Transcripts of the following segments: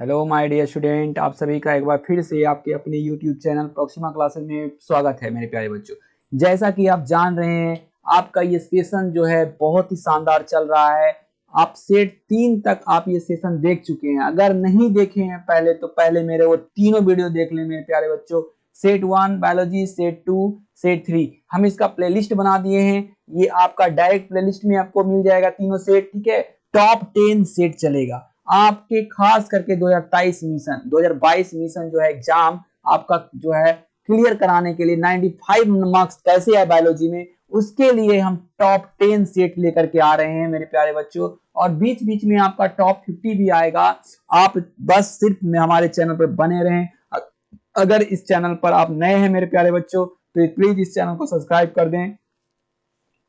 Hello my dear student, आप सभी का एक बार फिर से आपके अपने यूट्यूब चैनल प्रोक्सिमा क्लासेस में स्वागत है मेरे प्यारे बच्चों। जैसा कि आप जान रहे हैं, आपका ये सेशन जो है बहुत ही शानदार चल रहा है। आप सेट 3 तक आप ये सेशन देख चुके हैं। अगर नहीं देखे हैं पहले तो पहले मेरे वो तीनों वीडियो देख लें मेरे प्यारे बच्चों। सेट 1 बायोलॉजी, सेट 2, सेट 3 हम इसका प्लेलिस्ट बना दिए हैं। ये आपका डायरेक्ट प्लेलिस्ट में आपको मिल जाएगा तीनों सेट, ठीक है। टॉप 10 सेट चलेगा आपके, खास करके 2023 मिशन 2022 मिशन जो है एग्जाम आपका जो है क्लियर कराने के लिए 95 मार्क्स कैसे आए बायोलॉजी में, उसके लिए हम टॉप 10 सेट लेकर के आ रहे हैं मेरे प्यारे बच्चों। और बीच बीच में आपका टॉप 50 भी आएगा। आप बस सिर्फ हमारे चैनल पर बने रहें। अगर इस चैनल पर आप नए हैं मेरे प्यारे बच्चों तो प्लीज इस चैनल को सब्सक्राइब कर दें।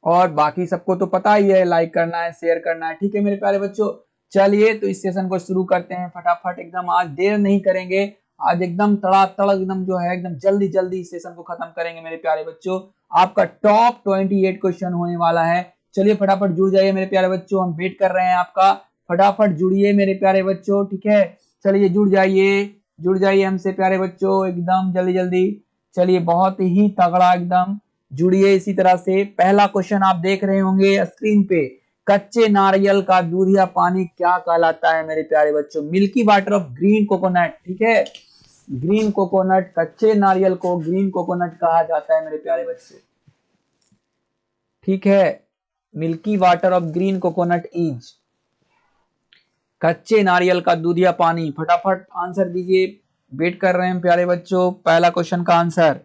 और बाकी सबको तो पता ही है, लाइक करना है, शेयर करना है, ठीक है मेरे प्यारे बच्चों। चलिए तो इस सेशन को शुरू करते हैं फटाफट एकदम। आज देर नहीं करेंगे, आज एकदम तड़ातड़ एकदम जो है एकदम जल्दी जल्दी इस सेशन को खत्म करेंगे मेरे प्यारे बच्चों। आपका टॉप 28 क्वेश्चन होने वाला है। चलिए फटाफट जुड़ जाइए मेरे प्यारे बच्चों, हम वेट कर रहे हैं आपका। फटाफट जुड़िए मेरे प्यारे बच्चों, ठीक है। चलिए जुड़ जाइए हमसे प्यारे बच्चों एकदम जल्दी जल्दी। चलिए बहुत ही तगड़ा एकदम जुड़िए इसी तरह से। पहला क्वेश्चन आप देख रहे होंगे स्क्रीन पे, कच्चे नारियल का दूधिया पानी क्या कहलाता है मेरे प्यारे बच्चों? Milky water of green coconut, ठीक है। ग्रीन कोकोनट, कच्चे नारियल को ग्रीन कोकोनट कहा जाता है मेरे प्यारे बच्चे, ठीक है। Milky water of green coconut is कच्चे नारियल का दूधिया पानी। फटाफट आंसर दीजिए, वेट कर रहे हैं प्यारे बच्चों। पहला क्वेश्चन का आंसर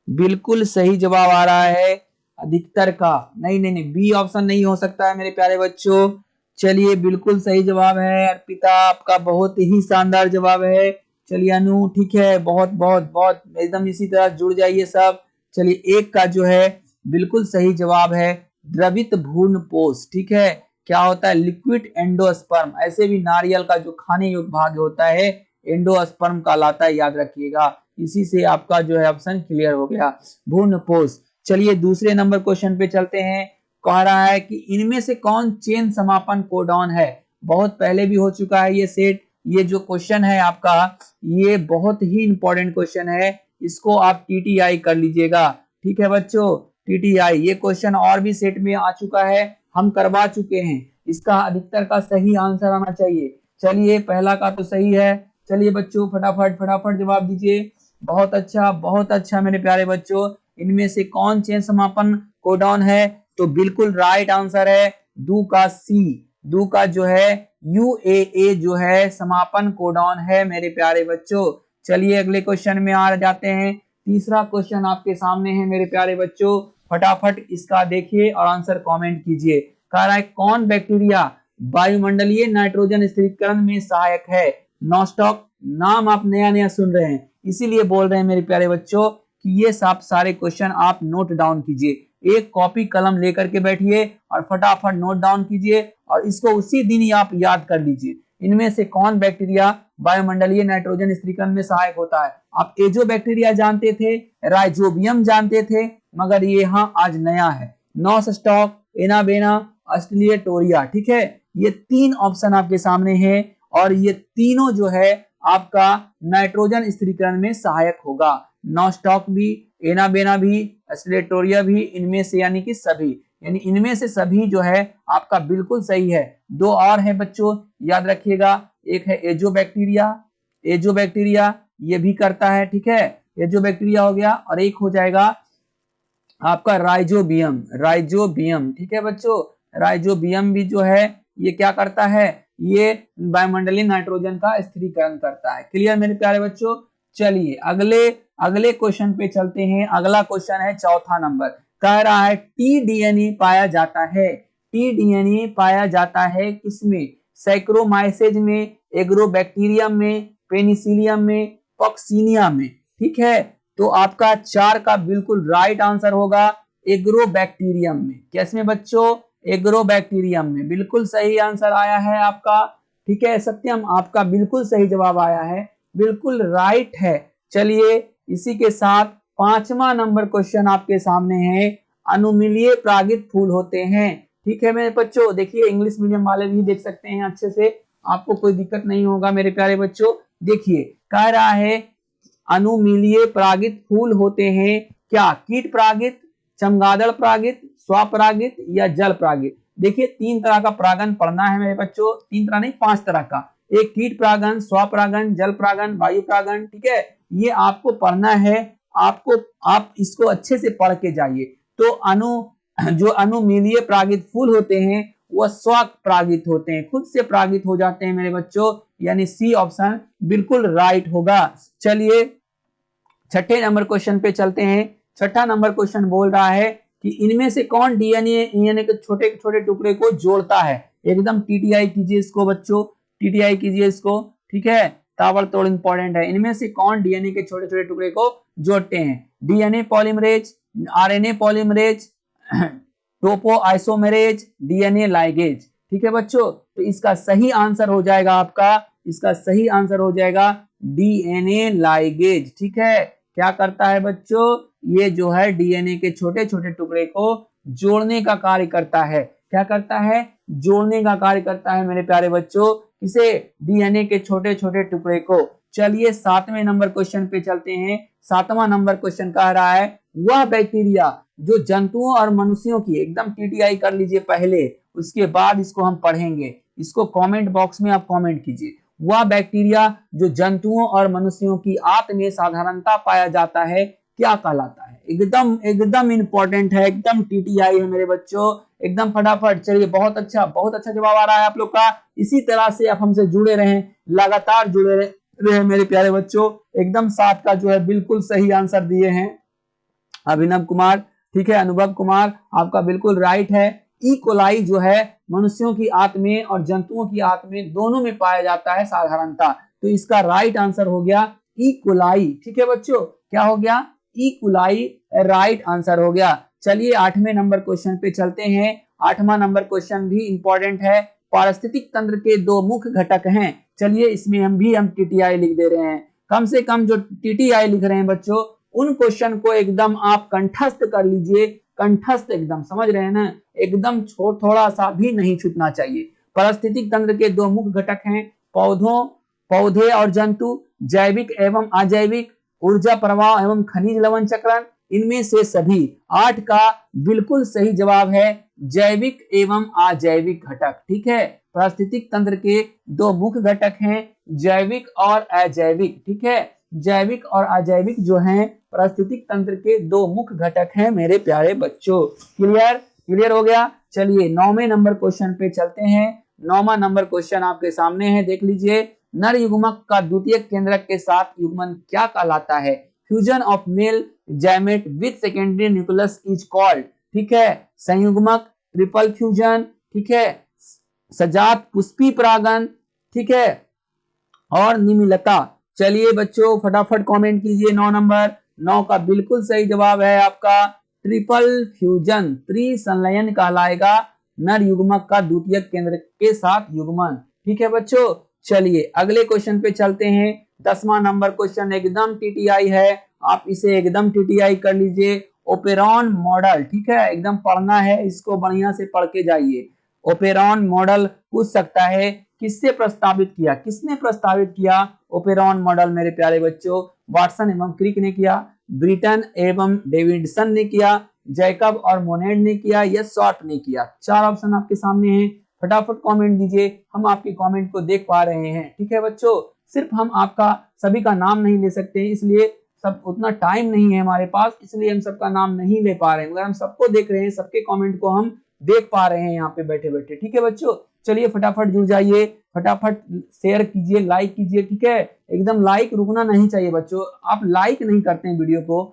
बिल्कुल सही जवाब आ रहा है अधिकतर का। नहीं नहीं नहीं, बी ऑप्शन नहीं हो सकता है मेरे प्यारे बच्चों। चलिए बिल्कुल सही जवाब है अर्पिता, आपका बहुत ही शानदार जवाब है। चलिए अनु, ठीक है, बहुत बहुत बहुत एकदम इसी तरह जुड़ जाइए सब। चलिए एक का जो है बिल्कुल सही जवाब है द्रवित भ्रूण पोष, ठीक है। क्या होता है? Liquid endosperm. ऐसे भी नारियल का जो खाने योग्य भाग होता है एंडोस्पर्म कहलाता है, याद रखिएगा। इसी से आपका जो है ऑप्शन क्लियर हो गया, भ्रूणपोष। चलिए दूसरे नंबर क्वेश्चन पे चलते हैं। कह रहा है कि इनमें से कौन चेन समापन कोडॉन है? बहुत पहले भी हो चुका है ये सेट। ये जो क्वेश्चन है आपका, ये बहुत ही इंपॉर्टेंट क्वेश्चन है। इसको आप टीटीआई कर लीजिएगा, ठीक है बच्चों। टीटीआई ये क्वेश्चन और भी सेट में आ चुका है, हम करवा चुके हैं। इसका अधिकतर का सही आंसर आना चाहिए। चलिए पहला का तो सही है। चलिए बच्चों फटाफट फटाफट जवाब दीजिए। बहुत अच्छा मेरे प्यारे बच्चों। इनमें से कौन चेन समापन कोडॉन है? तो बिल्कुल राइट आंसर है दू का सी। दू का जो है यूएए जो है समापन कोडॉन है मेरे प्यारे बच्चों। चलिए अगले क्वेश्चन में आ जाते हैं। तीसरा क्वेश्चन आपके सामने है मेरे प्यारे बच्चों, फटाफट इसका देखिए और आंसर कमेंट कीजिए। कह रहा है कौन बैक्टीरिया वायुमंडलीय नाइट्रोजन स्थिरीकरण में सहायक है? नॉस्टॉक। नाम आप नया नया सुन रहे हैं, इसीलिए बोल रहे हैं मेरे प्यारे बच्चों कि ये सब सारे क्वेश्चन आप नोट डाउन कीजिए। एक कॉपी कलम लेकर के बैठिए और फटाफट नोट डाउन कीजिए और इसको उसी दिन ही आप याद कर लीजिए। इनमें से कौन बैक्टीरिया वायुमंडलीय नाइट्रोजन स्थिरीकरण में सहायक होता है? आप एजो बैक्टीरिया जानते थे, राइजोबियम जानते थे, मगर ये यहाँ आज नया है, नॉस्टॉक, एनाबेना, ऑस्ट्रेलिएटोरिया, ठीक है। ये 3 ऑप्शन आपके सामने है और ये तीनों जो है आपका नाइट्रोजन स्थिरीकरण में सहायक होगा। नॉस्टॉक भी, एनाबेना भी, ऑस्ट्रेलिएटोरिया भी, इनमें से यानी कि सभी, यानी इनमें से सभी जो है आपका बिल्कुल सही है। 2 और है बच्चों, याद रखिएगा। एक है एजोबैक्टीरिया, एजोबैक्टीरिया ये भी करता है, ठीक है। एजोबैक्टीरिया हो गया और एक हो जाएगा आपका राइजोबियम, राइजोबियम, ठीक है बच्चों। राइजोबियम भी जो है ये क्या करता है? ये वायुमंडलीय नाइट्रोजन का स्थिरीकरण करता है। क्लियर मेरे प्यारे बच्चों। चलिए अगले अगले क्वेश्चन पे चलते हैं। अगला क्वेश्चन है चौथा नंबर। कह रहा है टी डीएनए पाया जाता है, टी डीएनए पाया जाता है किसमें? सैक्रोमाइसेज में, एग्रोबैक्टीरियम में, पेनिसिलियम में, पॉक्सीनिया में, ठीक है। तो आपका 4 का बिल्कुल राइट आंसर होगा एग्रोबैक्टीरियम में। कैसे बच्चों? एग्रोबैक्टीरियम में बिल्कुल सही आंसर आया है आपका, ठीक है। सत्यम आपका बिल्कुल सही जवाब आया है, बिल्कुल राइट है। चलिए इसी के साथ 5वां नंबर क्वेश्चन आपके सामने है। अनुमीलिय परागित फूल होते हैं, ठीक है मेरे बच्चों। देखिए इंग्लिश मीडियम वाले भी देख सकते हैं अच्छे से। आपको कोई दिक्कत नहीं होगा मेरे प्यारे बच्चों। देखिए कह रहा है अनुमीलिय परागित फूल होते हैं क्या? कीट परागित, चमगादड़ परागित, स्वपरागित या जल परागित। देखिए 3 तरह का परागन पढ़ना है मेरे बच्चों, 3 तरह नहीं 5 तरह का। एक कीट परागन, स्वपरागन, जल परागन, वायु परागन, ठीक है, ये आपको पढ़ना है। आप इसको अच्छे से पढ़ के जाइए। तो जो अनुमीलिय परागित फूल होते हैं वह स्व परागित होते हैं, खुद से परागित हो जाते हैं मेरे बच्चों, यानी सी ऑप्शन बिल्कुल राइट होगा। चलिए छठे नंबर क्वेश्चन पे चलते हैं। छठा नंबर क्वेश्चन बोल रहा है कि इनमें से कौन डीएनए के छोटे छोटे टुकड़े को जोड़ता है? एकदम टीटीआई कीजिए इसको बच्चों, टीटीआई कीजिए इसको, ठीक है, ताबड़तोड़ इंपॉर्टेंट है। इनमें से कौन डीएनए के छोटे छोटे टुकड़े को जोड़ते हैं? DNA polymerase, RNA polymerase, topoisomerase, DNA ligase. ठीक है बच्चों, तो इसका सही आंसर हो जाएगा आपका, इसका सही आंसर हो जाएगा डीएनए लाइगेज। ठीक है, क्या करता है बच्चों? ये जो है डीएनए के छोटे छोटे टुकड़े को जोड़ने का कार्य करता है। क्या करता है? जोड़ने का कार्य करता है मेरे प्यारे बच्चों। इसे डीएनए के छोटे छोटे टुकड़े को। चलिए 7वें नंबर क्वेश्चन पे चलते हैं। 7वां नंबर क्वेश्चन कह रहा है वह बैक्टीरिया जो जंतुओं और मनुष्यों की, एकदम टीटीआई कर लीजिए पहले, उसके बाद इसको हम पढ़ेंगे। इसको कमेंट बॉक्स में आप कमेंट कीजिए। वह बैक्टीरिया जो जंतुओं और मनुष्यों की आंत में साधारणतः पाया जाता है क्या कहलाता है? एकदम एकदम इंपॉर्टेंट है, एकदम टीटीआई है मेरे बच्चों, एकदम फटाफट। चलिए बहुत अच्छा जवाब आ रहा है आप लोग का। इसी तरह से आप हमसे जुड़े रहें, लगातार जुड़े रहे मेरे प्यारे बच्चों। एकदम 7 का जो है बिल्कुल सही आंसर दिए हैं अभिनव कुमार, ठीक है, अनुभव कुमार, आपका बिल्कुल राइट है। ई कोलाई जो है मनुष्यों की आंत में और जंतुओं की आंत में दोनों में पाया जाता है साधारणतः, तो इसका राइट आंसर हो गया ई कोलाई। ठीक है बच्चों, क्या हो गया? ई कोलाई राइट आंसर हो गया। चलिए 8वें नंबर क्वेश्चन पे चलते हैं। 8वां नंबर क्वेश्चन भी इंपॉर्टेंट है। पारिस्थितिक तंत्र के 2 मुख्य घटक हैं। चलिए इसमें हम टीटीआई लिख दे रहे हैं। कम से कम जो टीटीआई लिख रहे हैं बच्चों, उन क्वेश्चन को एकदम आप कंठस्थ कर लीजिए, कंठस्थ एकदम, समझ रहे हैं ना, एकदम थोड़ा सा भी नहीं छूटना चाहिए। पारिस्थितिक तंत्र के 2 मुख्य घटक हैं पौधे और जंतु, जैविक एवं अजैविक, ऊर्जा प्रवाह एवं खनिज लवण चक्रण। इनमें से सभी 8 का बिल्कुल सही जवाब है जैविक एवं अजैविक घटक। ठीक है, पारिस्थितिक तंत्र के 2 मुख्य घटक हैं जैविक और अजैविक। ठीक है, जैविक और अजैविक जो हैं पारिस्थितिक तंत्र के 2 मुख्य घटक हैं मेरे प्यारे बच्चों। क्लियर हो गया। चलिए 9वें नंबर क्वेश्चन पे चलते हैं। 9वां नंबर क्वेश्चन आपके सामने है, देख लीजिए। नर युग्मक का द्वितीयक केंद्रक के साथ युग्मन क्या कहलाता है? Fusion of male gamete with secondary nucleus is called. ठीक है, संयुग्मक, ट्रिपल फ्यूजन, ठीक है, सजात पुष्पी परागन, ठीक है, और निमिलता। चलिए बच्चों फटाफट कमेंट कीजिए। 9 नंबर, 9 का बिल्कुल सही जवाब है आपका ट्रिपल फ्यूजन, त्रिसंलयन कहलाएगा नर युग्मक का द्वितीयक केंद्र के साथ युग्मन। ठीक है बच्चों, चलिए अगले क्वेश्चन पे चलते हैं। 10वां नंबर क्वेश्चन एकदम टीटीआई है, आप इसे एकदम टीटीआई कर लीजिए। ओपेरॉन मॉडल, ठीक है, एकदम पढ़ना है, इसको बढ़िया से पढ़ के जाइए। ओपेरॉन मॉडल पूछ सकता है किससे प्रस्तावित किया? किसने प्रस्तावित किया ओपेरॉन मॉडल मेरे प्यारे बच्चों? वाटसन एवं क्रिक ने किया, ब्रिटन एवं डेविडसन ने किया, जैकब और मोनेड ने किया, या शॉर्ट ने किया। 4 ऑप्शन आपके सामने हैं, फटाफट कमेंट दीजिए, हम आपके कमेंट को देख पा रहे हैं। ठीक है बच्चों, सिर्फ हम आपका सभी का नाम नहीं ले सकते, इसलिए सब उतना टाइम नहीं है हमारे पास, इसलिए हम सबका नाम नहीं ले पा रहे हैं, मगर हम सबको देख रहे हैं, सबके कमेंट को हम देख पा रहे हैं यहाँ पे बैठे बैठे। ठीक है बच्चों, चलिए फटाफट जुड़ जाइए, फटाफट शेयर कीजिए, लाइक कीजिए। ठीक है, एकदम लाइक रुकना नहीं चाहिए बच्चों, आप लाइक नहीं करते हैं वीडियो को,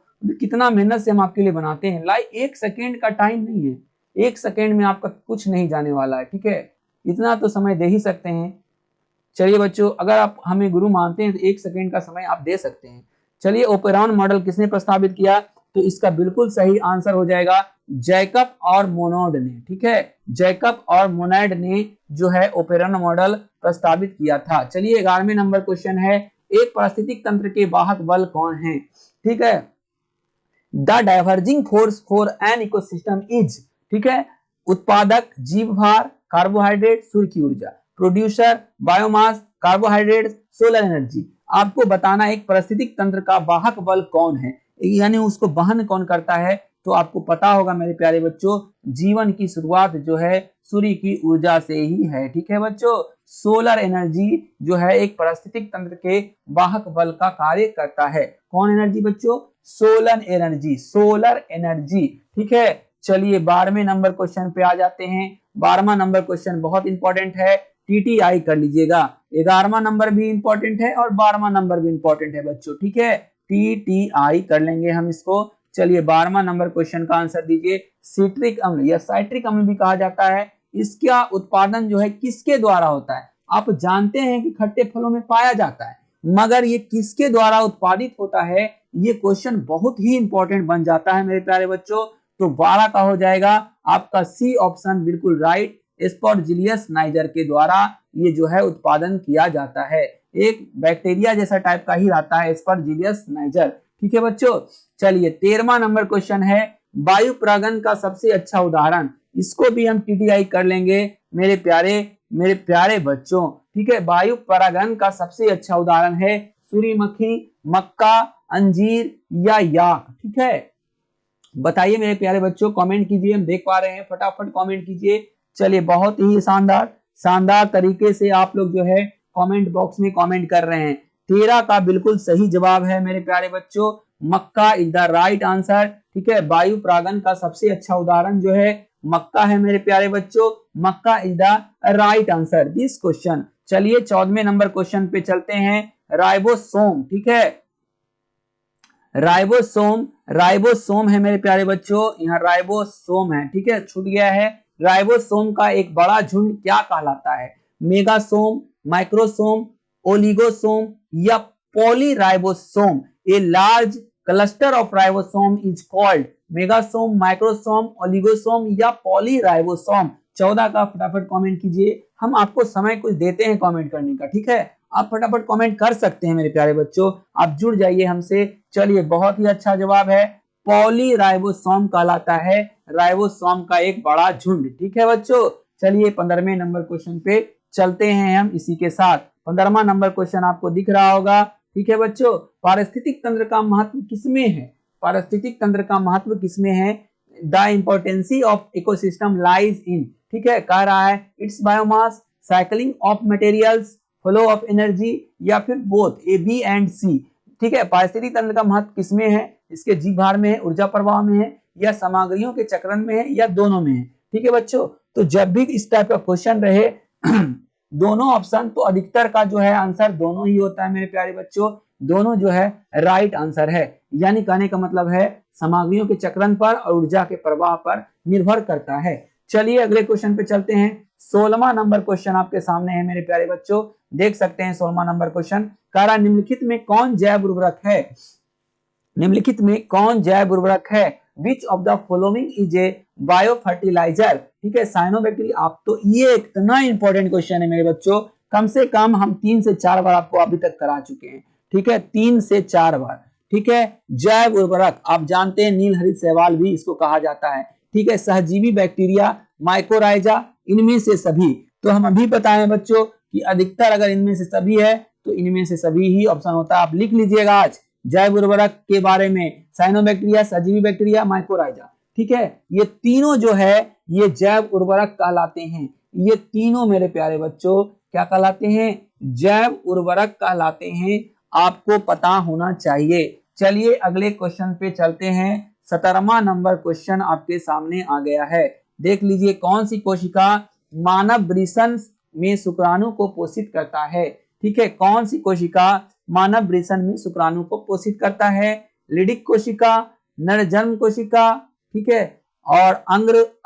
कितना मेहनत से हम आपके लिए बनाते हैं। लाइक 1 सेकेंड का टाइम नहीं है, 1 सेकेंड में आपका कुछ नहीं जाने वाला है। ठीक है, इतना तो समय दे ही सकते हैं। चलिए बच्चों, अगर आप हमें गुरु मानते हैं तो 1 सेकेंड का समय आप दे सकते हैं। चलिए ओपेरॉन मॉडल किसने प्रस्तावित किया? तो इसका बिल्कुल सही आंसर हो जाएगा जैकब और मोनोड ने। ठीक है, जैकब और मोनेड ने जो है ओपेरॉन मॉडल प्रस्तावित किया था। चलिए 11वें नंबर क्वेश्चन है, एक पारिस्थितिक तंत्र के वाहक बल कौन है? ठीक है, the diverging force for an ecosystem is, ठीक है, उत्पादक, जीव भार, कार्बोहाइड्रेट, सूर्य की ऊर्जा। Producer, biomass, carbohydrate, solar energy. आपको बताना एक पारिस्थितिक तंत्र का वाहक बल कौन है, यानी उसको वहन कौन करता है। तो आपको पता होगा मेरे प्यारे बच्चों, जीवन की शुरुआत जो है सूर्य की ऊर्जा से ही है। ठीक है बच्चों, सोलर एनर्जी जो है एक पारिस्थितिक तंत्र के वाहक बल का कार्य करता है। कौन एनर्जी बच्चों? Solar energy, solar energy. ठीक है, चलिए 12वें नंबर क्वेश्चन पे आ जाते हैं। 12वां नंबर क्वेश्चन बहुत इंपॉर्टेंट है, टीटीआई कर लीजिएगा। 11वां नंबर भी इंपॉर्टेंट है और 12वां नंबर भी इंपॉर्टेंट है बच्चों। ठीक है, टीटीआई कर लेंगे हम इसको। चलिए 12वां नंबर क्वेश्चन का आंसर दीजिए। सिट्रिक अम्ल या साइट्रिक अम्ल भी कहा जाता है, इसका उत्पादन जो है किसके द्वारा होता है? आप जानते हैं कि खट्टे फलों में पाया जाता है, मगर ये किसके द्वारा उत्पादित होता है, ये क्वेश्चन बहुत ही इंपॉर्टेंट बन जाता है मेरे प्यारे बच्चों। तो 12 का हो जाएगा आपका सी ऑप्शन बिल्कुल राइट, एस्परजिलियस नाइजर के द्वारा ये जो है उत्पादन किया जाता है। एक बैक्टीरिया जैसा टाइप का ही रहता है एस्परजिलियस नाइजर। ठीक है बच्चों, चलिए 13वां नंबर क्वेश्चन है, वायु परागन का सबसे अच्छा उदाहरण। इसको भी हम टीटीआई कर लेंगे मेरे प्यारे बच्चों। ठीक है, वायु परागन का सबसे अच्छा उदाहरण है सूर्यमुखी, मक्का, अंजीर या याक। ठीक है, बताइए मेरे प्यारे बच्चों, कमेंट कीजिए, हम देख पा रहे हैं, फटाफट कमेंट कीजिए। चलिए बहुत ही शानदार तरीके से आप लोग जो है कमेंट बॉक्स में कमेंट कर रहे हैं। 13 का बिल्कुल सही जवाब है मेरे प्यारे बच्चों, मक्का इज द राइट आंसर। ठीक है, वायु परागन का सबसे अच्छा उदाहरण जो है मक्का है मेरे प्यारे बच्चों, मक्का is the right answer this question. चलिए 14वें नंबर क्वेश्चन पे चलते हैं, राइबोसोम। ठीक है, राइबोसोम है मेरे प्यारे बच्चों, यहाँ राइबोसोम है। ठीक है, छूट गया है। राइबोसोम का एक बड़ा झुंड क्या कहलाता है? मेगासोम, माइक्रोसोम, ओलिगोसोम या polyribosome. A large cluster of ribosome is called megasome, microsome, oligosome या पॉलीराइबोसोम। 14 का फटाफट कमेंट कीजिए, हम आपको समय कुछ देते हैं कमेंट करने का। ठीक है, आप फटाफट कमेंट कर सकते हैं मेरे प्यारे बच्चों, आप जुड़ जाइए हमसे। चलिए बहुत ही अच्छा जवाब है, पॉलीराइबोसोम कहलाता है राइबोसोम का एक बड़ा झुंड। ठीक है बच्चों, चलिए 15वें नंबर क्वेश्चन पे चलते हैं हम इसी के साथ। 15वां नंबर क्वेश्चन आपको दिख रहा होगा। ठीक है बच्चों, पारिस्थितिक तंत्र का महत्व किसमें है? पारिस्थितिक तंत्र का महत्व किसमें है? The impotency of ecosystem lies in. ठीक है, कह रहा है it's biomass, cycling of materials, flow of energy या फिर बोथ, ए बी एंड सी। ठीक है, पारिस्थितिक तंत्र का महत्व किसमें है? इसके जीवभार में है, ऊर्जा प्रवाह में है या सामग्रियों के चक्रण में है या दोनों में है। ठीक है बच्चों, तो जब भी इस टाइप का क्वेश्चन रहे दोनों ऑप्शन, तो अधिकतर का जो है आंसर दोनों ही होता है मेरे प्यारे बच्चों, दोनों जो है राइट आंसर है। यानी कहने का मतलब है सामग्रियों के चक्रण पर और ऊर्जा के प्रवाह पर निर्भर करता है। चलिए अगले क्वेश्चन पे चलते हैं। 16वां नंबर क्वेश्चन आपके सामने है मेरे प्यारे बच्चों, देख सकते हैं 16वां नंबर क्वेश्चन। कह निम्नलिखित में कौन जैव उर्वरक है? निम्नलिखित में कौन जैव उर्वरक है? Which of the following is a bio fertiliser? ठीक है, साइनोबैक्टीरिया। आप तो ये इतना इंपॉर्टेंट क्वेश्चन है मेरे बच्चों, कम से कम हम 3 से 4 बार आपको अभी तक करा चुके हैं। ठीक है, 3 से 4 बार। ठीक है, जैव उर्वरक आप जानते हैं, नील हरित शैवाल भी इसको कहा जाता है। ठीक है, सहजीवी बैक्टीरिया, माइकोराइजा, इनमें से सभी। तो हम अभी बताएं बच्चों कि अधिकतर अगर इनमें से सभी है तो इनमें से सभी ही ऑप्शन होता है। आप लिख लीजिएगा आज जैव उर्वरक के बारे में, साइनोबैक्टीरिया, सजीवी बैक्टीरिया, माइकोराइजा। ठीक है, ये तीनों जो है ये जैव उर्वरक कहलाते हैं। ये तीनों मेरे प्यारे बच्चों क्या कहलाते हैं? जैव उर्वरक कहलाते हैं, आपको पता होना चाहिए। चलिए अगले क्वेश्चन पे चलते हैं। 17वां नंबर क्वेश्चन आपके सामने आ गया है, देख लीजिए। कौन सी कोशिका मानव वृषण में शुक्राणु को पोषित करता है? ठीक है, कौन सी कोशिका मानव वृषण में शुक्राणु को पोषित करता है? लिडिक कोशिका, नरजन्म कोशिका, ठीक है, और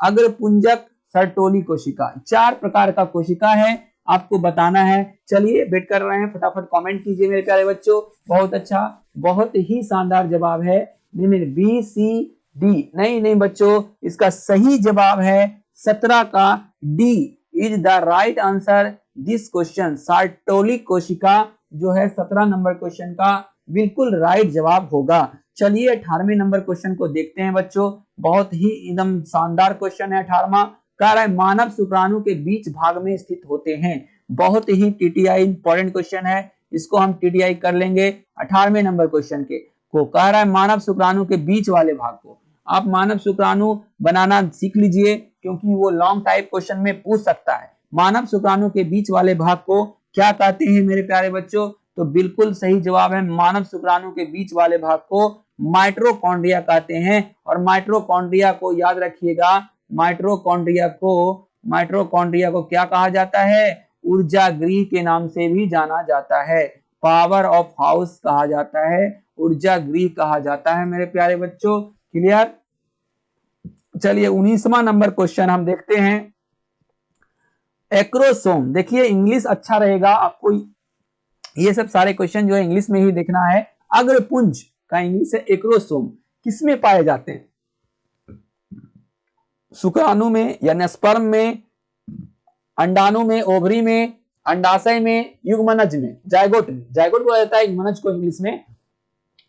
अग्रपुंजक सर्टोली कोशिका। 4 प्रकार का कोशिका है, आपको बताना है। चलिए वेट कर रहे हैं, फटाफट कमेंट कीजिए मेरे प्यारे बच्चों। बहुत अच्छा, बहुत ही शानदार जवाब है। नहीं, बी सी डी नहीं बच्चों, इसका सही जवाब है 17 का D is the right answer this question. Sertoli कोशिका जो है 17 नंबर क्वेश्चन का बिल्कुल राइट जवाब होगा। चलिए 18वें नंबर क्वेश्चन को देखते हैं बच्चों, बहुत ही एकदम शानदार क्वेश्चन है 18वां। कह रहा है मानव शुक्राणु के बीच भाग में स्थित होते हैं। बहुत ही टीटीआई इंपॉर्टेंट क्वेश्चन है, इसको हम टीटीआई कर लेंगे। 18वें नंबर क्वेश्चन के को कह रहा है मानव शुक्राणु के बीच वाले भाग को। आप मानव शुक्राणु बनाना सीख लीजिए क्योंकि वो लॉन्ग टाइप क्वेश्चन में पूछ सकता है। मानव शुक्राणु के बीच वाले भाग को क्या कहते हैं मेरे प्यारे बच्चों? तो बिल्कुल सही जवाब है, मानव शुक्राणु के बीच वाले भाग को माइटोकॉन्ड्रिया कहते हैं। और माइटोकॉन्ड्रिया को याद रखिएगा, माइटोकॉन्ड्रिया को क्या कहा जाता है? ऊर्जा गृह के नाम से भी जाना जाता है, पावर ऑफ हाउस कहा जाता है, ऊर्जा गृह कहा जाता है मेरे प्यारे बच्चों। क्लियर? चलिए 19वां नंबर क्वेश्चन हम देखते हैं। एक्रोसोम, देखिए इंग्लिश अच्छा रहेगा आपको, ये सब सारे क्वेश्चन जो है इंग्लिश में ही देखना है। अग्रपुंज का इंग्लिश है एक्रोसोम, किसमें पाए जाते हैं? शुक्राणु में यानी स्पर्म में, अंडाणु में, ओवरी में, अंडाशय में, युग्मनज में, जायगोट में। जायगोट बोला जाता है युग्मनज को इंग्लिश में,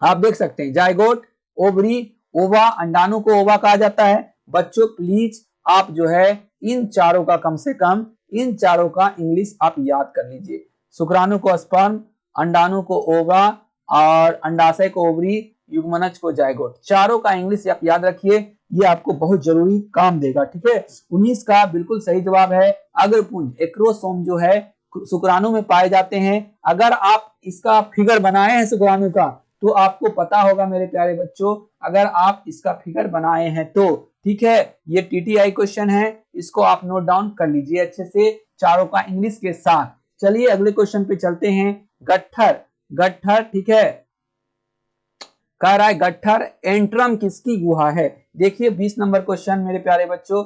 आप देख सकते हैं जायगोट, ओवरी, ओवा, अंडाणु को ओवा कहा जाता है। बच्चों प्लीज आप जो है इन चारों का कम से कम इन चारों का इंग्लिश आप याद कर लीजिए। शुक्राणु को स्पर्म, अंडाणु को ओवा और अंडाशय को ओवरी, युग्मनज को जायगोट, चारों का इंग्लिश आप याद रखिए, ये आपको बहुत जरूरी काम देगा। ठीक है, 19 का बिल्कुल सही जवाब है अग्रपुंज, एक्रोसोम जो है शुक्राणु में पाए जाते हैं। अगर आप इसका फिगर बनाए हैं शुक्राणु का तो आपको पता होगा मेरे प्यारे बच्चों, अगर आप इसका फिगर बनाए हैं तो। ठीक है, ये टीटीआई क्वेश्चन है, इसको आप नोट डाउन कर लीजिए अच्छे से चारों का इंग्लिश के साथ। चलिए अगले क्वेश्चन पे चलते हैं। गट्ठर, गट्ठर ठीक है, कह रहा है गट्ठर एंट्रम किसकी गुहा है? देखिए 20 नंबर क्वेश्चन मेरे प्यारे बच्चों,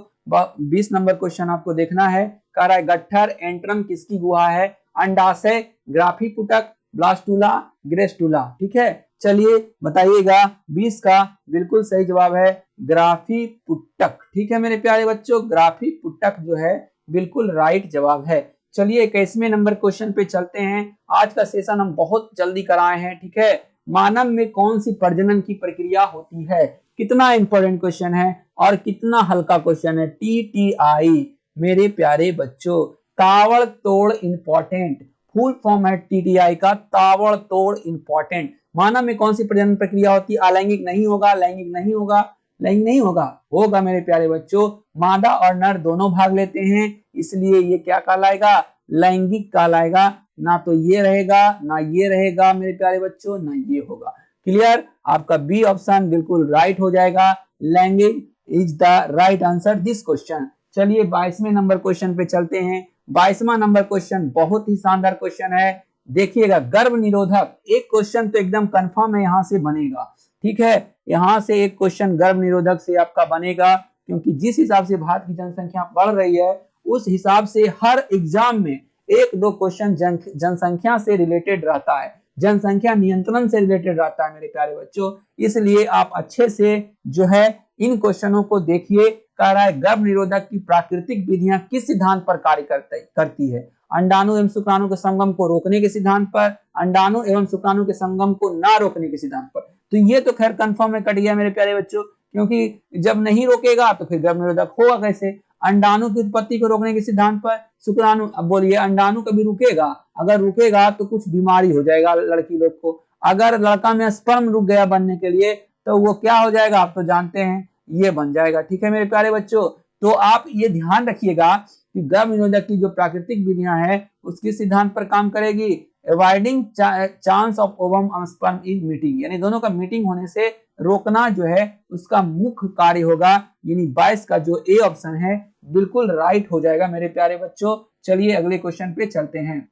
20 नंबर क्वेश्चन आपको देखना है। कह रहा है गट्ठर एंट्रम किसकी गुहा है? अंडाशय, ग्राफीपुटक, ब्लास्टुला, ग्रेस्टुला। ठीक है, चलिए बताइएगा। 20 का बिल्कुल सही जवाब है ग्राफीपुटक। ठीक है मेरे प्यारे बच्चों, ग्राफीपुटक जो है बिल्कुल राइट जवाब है। चलिए 21वें नंबर क्वेश्चन पे चलते हैं। आज का सेशन हम बहुत जल्दी कराए हैं। ठीक है, मानव में कौन सी प्रजनन की प्रक्रिया होती है? कितना इंपॉर्टेंट क्वेश्चन है और कितना हल्का क्वेश्चन है। टीटीआई मेरे प्यारे बच्चों, ताबड़तोड़ इंपॉर्टेंट, फुल फॉर्म है टीटीआई का ताबड़तोड़ इंपॉर्टेंट। मानव में कौन सी प्रजनन प्रक्रिया होती है? अलैंगिक नहीं होगा, लैंगिक नहीं होगा, लैंगिक नहीं होगा, होगा मेरे प्यारे बच्चों। मादा और नर दोनों भाग लेते हैं, इसलिए ये क्या कहलाएगा? लैंगिक कहलाएगा। ना तो ये रहेगा ना ये रहेगा मेरे प्यारे बच्चों, ना ये होगा। क्लियर? आपका बी ऑप्शन बिल्कुल राइट हो जाएगा, लैंगिक is the right answer this question. चलिए 22वें नंबर क्वेश्चन पे चलते हैं। 22वां नंबर क्वेश्चन बहुत ही शानदार क्वेश्चन है, देखिएगा। गर्भ निरोधक, एक क्वेश्चन तो एकदम कंफर्म है यहां से बनेगा। ठीक है, यहां से एक क्वेश्चन गर्भ निरोधक से आपका बनेगा, क्योंकि जिस हिसाब से भारत की जनसंख्या बढ़ रही है उस हिसाब से हर एग्जाम में एक दो क्वेश्चन जनसंख्या से रिलेटेड रहता है, जनसंख्या नियंत्रण से रिलेटेड रहता है मेरे प्यारे बच्चों। इसलिए आप अच्छे से जो है इन क्वेश्चनों को देखिए। कह रहा है गर्भ निरोधक की प्राकृतिक विधियां किस सिद्धांत पर कार्य करती है? अंडाणु एवं शुक्राणु के संगम को रोकने के सिद्धांत पर, अंडाणु एवं शुक्राणु के संगम को ना रोकने के सिद्धांत पर। तो ये तो खैर कंफर्म है, कट गया मेरे प्यारे बच्चों, क्योंकि जब नहीं रोकेगा तो फिर गर्भ निरोधक होगा कैसे? अंडाणु की उत्पत्ति को रोकने के सिद्धांत पर, शुक्राणु, अब बोलिए अंडाणु कभी रुकेगा? अगर रुकेगा तो कुछ बीमारी हो जाएगा लड़की लोग को। अगर लड़का में स्पर्म रुक गया बनने के लिए तो वो क्या हो जाएगा? आप तो जानते हैं, ये बन जाएगा। ठीक है मेरे प्यारे बच्चों, तो आप ये ध्यान रखिएगा कि गर्भ निरोधक की जो प्राकृतिक विधियां हैं उसके सिद्धांत पर काम करेगी। Avoiding chance of ovum and sperm is meeting, यानी दोनों का मीटिंग होने से रोकना जो है उसका मुख्य कार्य होगा। यानी 22 का जो ए ऑप्शन है बिल्कुल राइट हो जाएगा मेरे प्यारे बच्चों। चलिए अगले क्वेश्चन पे चलते हैं।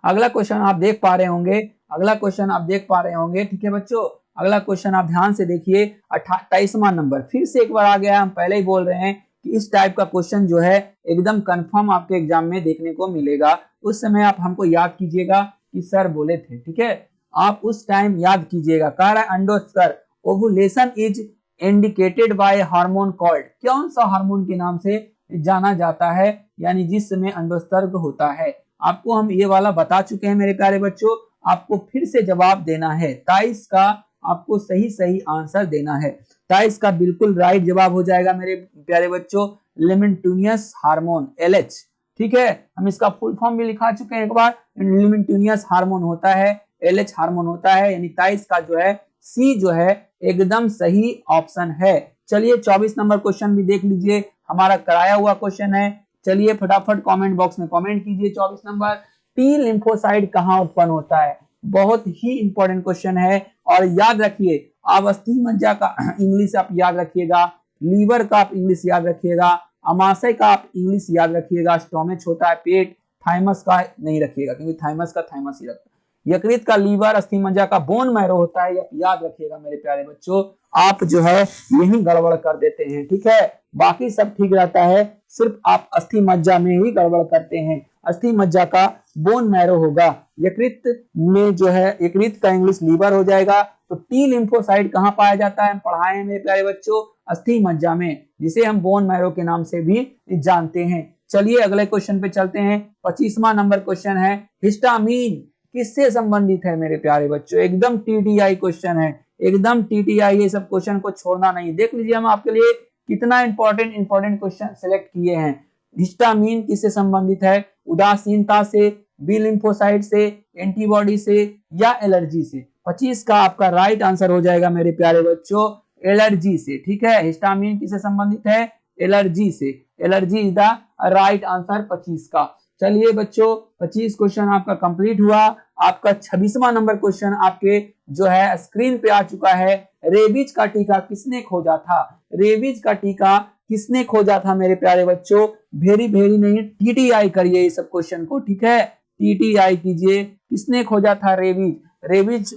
अगला क्वेश्चन आप देख पा रहे होंगे, अगला क्वेश्चन आप देख पा रहे होंगे। ठीक है बच्चों, अगला क्वेश्चन आप ध्यान से देखिए। 28वां नंबर फिर से एक बार आ गया, हम पहले ही बोल रहे हैं कि इस टाइप का क्वेश्चन जो है एकदम कंफर्म आपके एग्जाम में देखने को मिलेगा। उस समय आप हमको याद कीजिएगा कि सर बोले थे। ठीक है, आप उस टाइम याद कीजिएगा। कह रहा है अंडोत्सर्ग, ovulation is indicated by hormone called, कौन सा हार्मोन के नाम से जाना जाता है, यानी जिस समय अंडोत्सर्ग होता है? आपको हम ये वाला बता चुके हैं मेरे प्यारे बच्चों, आपको फिर से जवाब देना है। 23 का आपको सही सही आंसर देना है। 23 का बिल्कुल राइट जवाब हो जाएगा मेरे प्यारे बच्चों, लेमेंटिनियस हार्मोन, LH। ठीक है, हम इसका फुल फॉर्म भी लिखा चुके हैं एक बार। लिमिटिनियस हार्मोन होता है, LH हार्मोन होता है, यानी 23 का जो है सी जो है एकदम सही ऑप्शन है। चलिए 24 नंबर क्वेश्चन भी देख लीजिए, हमारा कराया हुआ क्वेश्चन है। चलिए फटाफट कमेंट बॉक्स में कमेंट कीजिए। 24 नंबर, टी लिम्फोसाइट कहाँ उत्पन्न होता है? बहुत ही इंपॉर्टेंट क्वेश्चन है। और याद रखिए, आप अस्थि मज्जा का इंग्लिश आप याद रखिएगा, लीवर का आप इंग्लिश याद रखिएगा, अमाशय का आप इंग्लिश याद रखिएगा, स्टोमच होता है पेट, थाइमस का नहीं रखिएगा क्योंकि थाइमस का थाइमस ही रखता है, यकृत का लीवर, अस्थि मज्जा का बोन मैरो होता है, याद रखिएगा मेरे प्यारे बच्चों। आप जो है यही गड़बड़ कर देते हैं, ठीक है, बाकी सब ठीक रहता है, सिर्फ आप अस्थि मज्जा में ही गड़बड़ करते हैं। अस्थि मज्जा का बोन मैरो होगा, यकृत में जो है यकृत का इंग्लिश लीवर हो जाएगा। तो टी लिम्फोसाइट कहाँ पाया जाता है? पढ़ाए हैं मेरे प्यारे बच्चों, अस्थि मज्जा में, जिसे हम बोन मैरो के नाम से भी जानते हैं। चलिए अगले क्वेश्चन पे चलते हैं। 25वां नंबर क्वेश्चन है, हिस्टामीन किससे संबंधित है मेरे प्यारे बच्चों? एकदम टीटीआई क्वेश्चन है, एकदम टीटीआई, ये सब क्वेश्चन को छोड़ना नहीं। देख लीजिए हम आपके लिए कितना इंपॉर्टेंट क्वेश्चन सिलेक्ट किए हैं। हिस्टामीन किससे संबंधित है? उदासीनता से, बी लिम्फोसाइट से, एंटीबॉडी से या एलर्जी से? 25 का आपका राइट आंसर हो जाएगा मेरे प्यारे बच्चों एलर्जी से, ठीक है। हिस्टामीन किससे संबंधित है? एलर्जी से, allergy is the right answer 25 का। चलिए बच्चों 25 क्वेश्चन आपका कंप्लीट हुआ। आपका 26वां नंबर क्वेश्चन आपके जो है स्क्रीन पे आ चुका है। रेबीज का टीका किसने खोजा था? रेबीज का टीका किसने खोजा था मेरे प्यारे बच्चों? भेरी नहीं, टीटीआई करिए ये सब क्वेश्चन को, ठीक है, टीटीआई कीजिए। किसने खोजा था रेबीज? रेबीज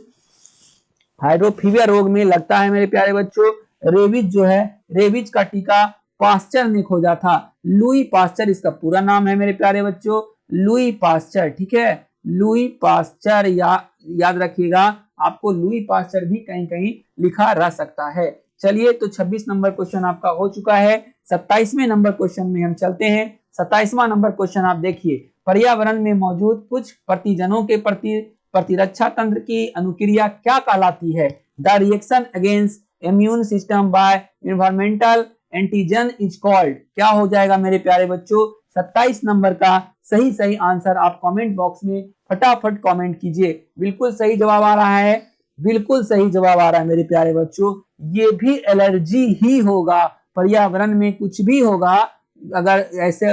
हाइड्रोफीविया रोग में लगता है मेरे प्यारे बच्चों। रेबीज जो है, रेबीज का टीका पास्चर ने खोजा था, लुई पास्चर इसका पूरा नाम है मेरे प्यारे बच्चों, लुई पास्चर, ठीक है, लुई पास्चर याद रखिएगा, आपको लुई पास्चर भी कहीं कहीं लिखा रह सकता है। चलिए तो 26 नंबर क्वेश्चन आपका हो चुका है। 27वें नंबर क्वेश्चन में हम चलते हैं। 27वां नंबर क्वेश्चन आप देखिए, पर्यावरण में मौजूद कुछ प्रतिजनों के प्रति प्रतिरक्षा तंत्र की अनुक्रिया क्या कहलाती है? The reaction against immune system by environmental antigen is called. क्या हो जाएगा मेरे प्यारे बच्चों? 27 नंबर का सही आंसर आप कमेंट बॉक्स में फटाफट कमेंट कीजिए। बिल्कुल सही जवाब आ रहा है, बिल्कुल सही जवाब आ रहा है मेरे प्यारे बच्चों, ये भी एलर्जी ही होगा। पर्यावरण में कुछ भी होगा अगर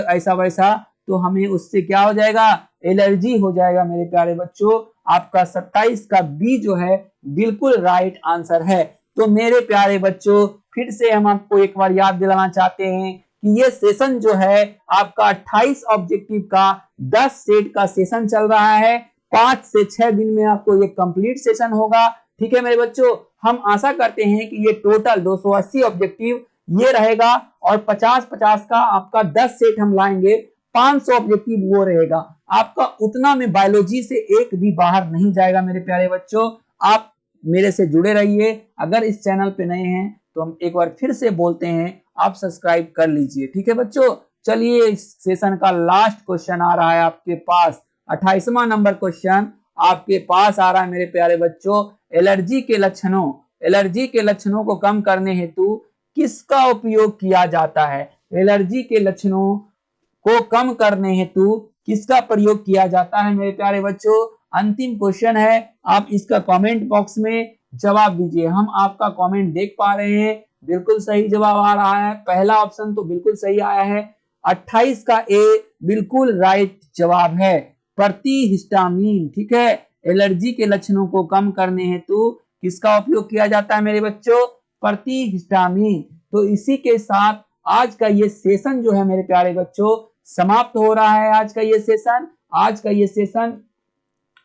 ऐसा वैसा तो हमें उससे क्या हो जाएगा? एलर्जी हो जाएगा मेरे प्यारे बच्चों। आपका 27 का बी जो है बिल्कुल राइट आंसर है। तो मेरे प्यारे बच्चों फिर से हम आपको एक बार याद दिलाना चाहते हैं कि ये सेशन जो है आपका 28 ऑब्जेक्टिव का 10 सेट का सेशन चल रहा है। 5 से 6 दिन में आपको ये कंप्लीट सेशन होगा, ठीक है मेरे बच्चों। हम आशा करते हैं कि ये टोटल 280 ऑब्जेक्टिव ये रहेगा और 50-50 का आपका 10 सेट हम लाएंगे, 500 ऑब्जेक्टिव वो रहेगा आपका। उतना में बायोलॉजी से एक भी बाहर नहीं जाएगा मेरे प्यारे बच्चों। आप मेरे से जुड़े रहिए। अगर इस चैनल पे नए हैं तो हम एक बार फिर से बोलते हैं, आप सब्सक्राइब कर लीजिए, ठीक है बच्चों। चलिए इस सेशन का लास्ट क्वेश्चन आ रहा है आपके पास, 28वां नंबर क्वेश्चन आपके पास आ रहा है मेरे प्यारे बच्चों। एलर्जी के लक्षणों को कम करने हेतु किसका उपयोग किया जाता है? एलर्जी के लक्षणों को कम करने हेतु किसका प्रयोग किया जाता है मेरे प्यारे बच्चों? अंतिम क्वेश्चन है, आप इसका कमेंट बॉक्स में जवाब दीजिए। हम आपका कमेंट देख पा रहे हैं, बिल्कुल सही जवाब आ रहा है, पहला ऑप्शन तो बिल्कुल सही आया है, 28 का ए बिल्कुल राइट जवाब है, प्रतिहिस्टामीन, ठीक है। एलर्जी के लक्षणों को कम करने हेतु किसका उपयोग किया जाता है मेरे बच्चों? प्रतिहिस्टामीन। तो इसी के साथ आज का ये सेशन जो है मेरे प्यारे बच्चों समाप्त हो रहा है। आज का ये सेशन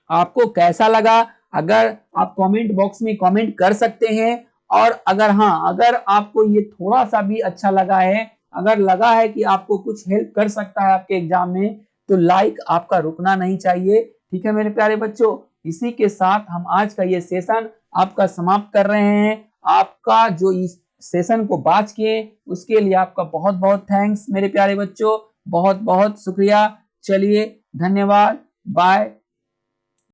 आपको कैसा लगा? अगर आप कमेंट बॉक्स में कमेंट कर सकते हैं, और अगर आपको ये थोड़ा सा भी अच्छा लगा है, अगर लगा है कि आपको कुछ हेल्प कर सकता है आपके एग्जाम में, तो लाइक आपका रुकना नहीं चाहिए, ठीक है मेरे प्यारे बच्चों। इसी के साथ हम आज का ये सेशन आपका समाप्त कर रहे हैं। आपका जो इस सेशन को वॉच किए उसके लिए आपका बहुत बहुत थैंक्स मेरे प्यारे बच्चों, बहुत बहुत शुक्रिया। चलिए धन्यवाद, बाय।